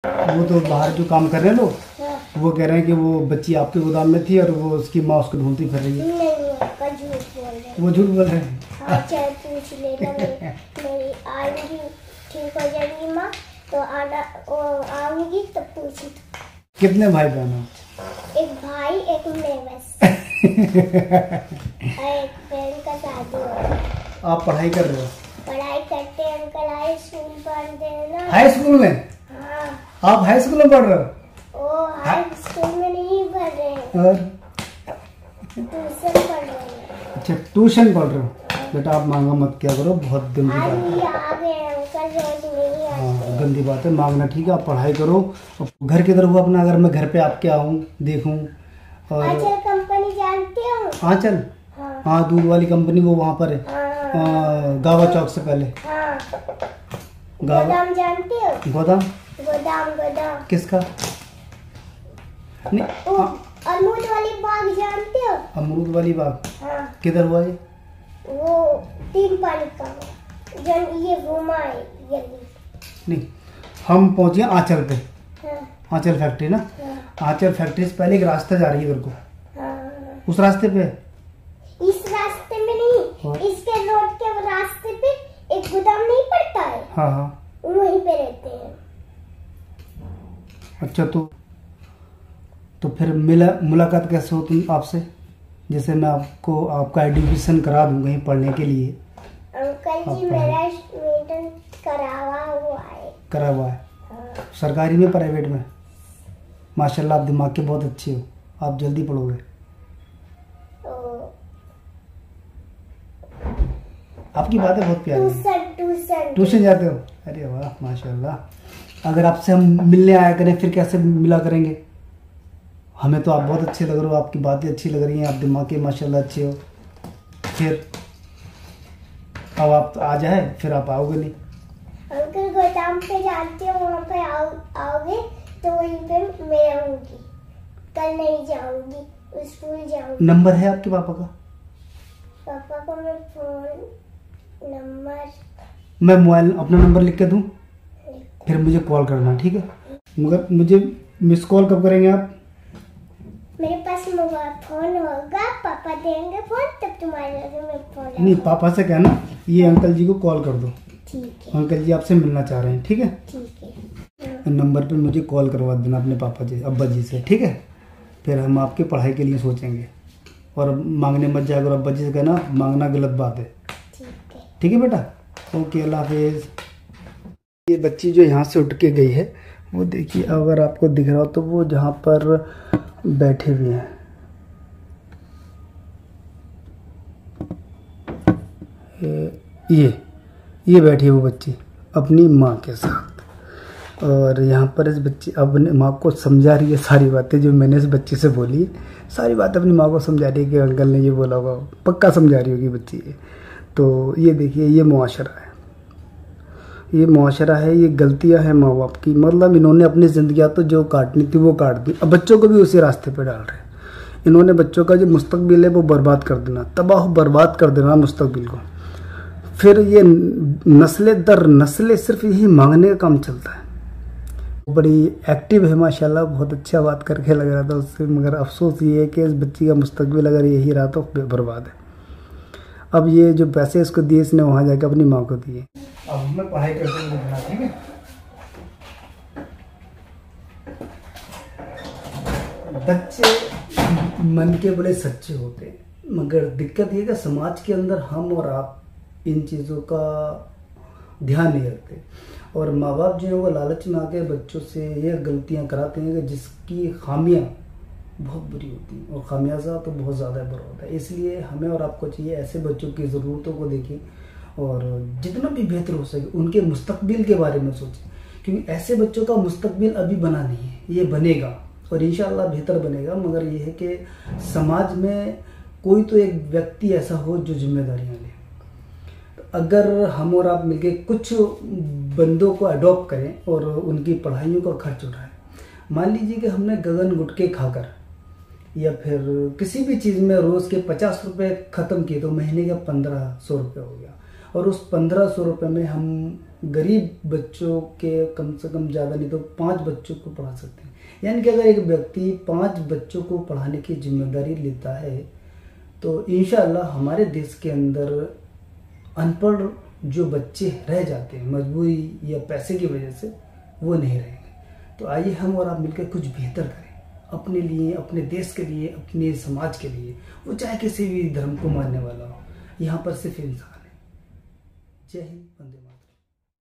वो तो बाहर जो काम कर रहे हैं लोग, वो कह रहे हैं कि वो बच्ची आपके गोदाम में थी और वो उसकी माँ उसको ढूंढती फिर रही है। नहीं, झूठ बोल रहे हैं। वो झूठ बोल रहे हैं। हाँ, चाहे पूछ लेना, मेरी आएगी, ठीक हो जाएगी माँ तो आना, आऊंगी तब पूछी। कितने भाई बहन हो? एक भाई, एक मैं बस। एक बहन का शादी हो। आप पढ़ाई कर रहे हो? पढ़ाई करते हैं अंकल, हाई स्कूल पढ़ते हैं ना। हाई स्कूल में? हाँ। आप हाई स्कूल में पढ़ रहे हो? ओ, हाई स्कूल में नहीं पढ़ रहे हैं, और ट्यूशन पढ़ रहे हैं। अच्छा, ट्यूशन पढ़ रहे हो? बेटा आप मांगा मत क्या करो, बहुत गंदी बात है। आ गए अंकल, रोज नहीं आते। हाँ, गंदी बात है मांगना, ठीक है? आप पढ़ाई करो। घर किधर हुआ अपना? अगर मैं घर पे आपके आऊँ देखूँ और आंचल कंपनी जानते हो? आंचल? हाँ, दूध वाली कंपनी, वो वहाँ पर है, गावा चौक से पहले। हाँ। गोदाम जानते हो? गोदाम? गोदाम किसका? नहीं, अमरूद वाली बाग जानते हो? अमरूद वाली बाग? हाँ। किधर हुआ ये? वो 3 पानी का जन ये घुमा है गली। नहीं, हम पहुंचे आंचल पे। हाँ। आंचल फैक्ट्री ना? हाँ। आंचल फैक्ट्री से पहले एक रास्ता जा रही है इधर को। हाँ। उस रास्ते पे? इस रास्ते में नहीं, इसके रोड के रास्ते पे एक गोदाम नहीं पड़ता है? हाँ हाँ, वहीं पे रहते हैं। अच्छा, तो फिर मुलाकात कैसे हो तुम आपसे? जैसे मैं आपको आपका एडमिशन करा दूँ कहीं पढ़ने के लिए। अंकल जी, मेरा एडमिशन करा हुआ है। हाँ। सरकारी में, प्राइवेट में? माशाल्लाह, आप दिमाग के बहुत अच्छे हो, आप जल्दी पढ़ोगे। आपकी बातें बहुत प्यारी हैं। ट्यूशन जाते हो? अरे वाह माशाल्लाह। अगर आपसे हम मिलने आया करें फिर कैसे मिला करेंगे? हमें तो आप बहुत अच्छे लग रहे हो, आपकी बातें अच्छी लग रही हैं, आप दिमाग के माशाल्लाह अच्छे हो। फिर अब आप आ जाए, फिर आप आओगे नहीं? अंकल गोदाम पे जानते हो, वहाँ पे आओगे तो वहीं पे मैं आऊंगी। कल नहीं जाऊंगी, स्कूल जाऊंगी। नंबर है आपके पापा का? पापा को मैं फोन नंबर, मैं मोबाइल अपना नंबर लिख के दूं? फिर मुझे कॉल करना, ठीक है? मगर मुझे मिस कॉल कब करेंगे आप? मेरे पास मोबाइल फोन होगा, पापा देंगे फोन, तब तुम्हारे में फोन। नहीं, पापा से कहना ये अंकल जी को कॉल कर दो। ठीक है। अंकल जी आपसे मिलना चाह रहे हैं, ठीक है? ठीक है। नंबर पे मुझे कॉल करवा देना अपने पापा जी, अब्बा जी से, ठीक है? फिर हम आपकी पढ़ाई के लिए सोचेंगे। और मांगने मत जाकर अब्बा जी से कहना, मांगना गलत बात है। ठीक है बेटा? ओके, अल्लाह हाफिज़। ये बच्ची जो यहाँ से उठ के गई है, वो देखिए, अगर आपको दिख रहा हो तो वो जहाँ पर बैठे हुए हैं, ये बैठी है वो बच्ची अपनी माँ के साथ। और यहाँ पर इस बच्ची अपनी माँ को समझा रही है सारी बातें जो मैंने इस बच्ची से बोली, सारी बातें अपनी माँ को समझा रही है कि अंकल ने ये बोला होगा, पक्का समझा रही होगी बच्ची। तो ये देखिए, ये मुआशरा है, ये गलतियां हैं माँ बाप की। मतलब इन्होंने अपनी ज़िंदगी तो जो काटनी थी वो काट दी, अब बच्चों को भी उसी रास्ते पे डाल रहे हैं। इन्होंने बच्चों का जो मुस्तकबिल है वो बर्बाद कर देना, तबाह बर्बाद कर देना मुस्तकबिल को। फिर ये नस्लें दर नस्लें सिर्फ यही मांगने का काम चलता है। बड़ी एक्टिव है माशाल्लाह, बहुत अच्छा बात करके लग रहा था उससे, मगर अफसोस ये है कि इस बच्ची का मुस्तकबिल अगर यही रहा तो बर्बाद है। अब ये जो पैसे इसको दिए, इसने वहाँ जाकर अपनी माँ को दिए। अब हमें पढ़ाई करते हुए दिखना, ठीक है? बच्चे मन के बड़े सच्चे होते हैं, मगर दिक्कत ये कि समाज के अंदर हम और आप इन चीज़ों का ध्यान नहीं रखते। और माँ बाप जो है वो लालच में आके बच्चों से ये गलतियाँ कराते हैं कि जिसकी खामियाँ बहुत बुरी होती हैं और खामियाजा तो बहुत ज़्यादा बुरा होता है। इसलिए हमें और आपको चाहिए ऐसे बच्चों की ज़रूरतों को देखें और जितना भी बेहतर हो सके उनके मुस्तकबिल के बारे में सोचें, क्योंकि ऐसे बच्चों का मुस्तकबिल अभी बना नहीं है, ये बनेगा और इंशाअल्लाह बेहतर बनेगा। मगर ये है कि समाज में कोई तो एक व्यक्ति ऐसा हो जो जिम्मेदारियाँ ले। तो अगर हम और आप मिलके कुछ बंदों को अडॉप्ट करें और उनकी पढ़ाइयों का खर्च उठाएं, मान लीजिए कि हमने गगन गुटके खाकर या फिर किसी भी चीज़ में रोज़ के 50 रुपये ख़त्म किए तो महीने का 1500 रुपये हो गया। और उस 1500 रुपये में हम गरीब बच्चों के कम से कम ज़्यादा नहीं तो 5 बच्चों को पढ़ा सकते हैं। यानी कि अगर एक व्यक्ति 5 बच्चों को पढ़ाने की जिम्मेदारी लेता है तो इंशाअल्लाह हमारे देश के अंदर अनपढ़ जो बच्चे रह जाते हैं मजबूरी या पैसे की वजह से, वो नहीं रहेंगे। तो आइए हम और आप मिलकर कुछ बेहतर करें अपने लिए, अपने देश के लिए, अपने समाज के लिए, वो चाहे किसी भी धर्म को मानने वाला हो। यहाँ पर सिर्फ इंसान है। जय हिंद, वंदे मातरम।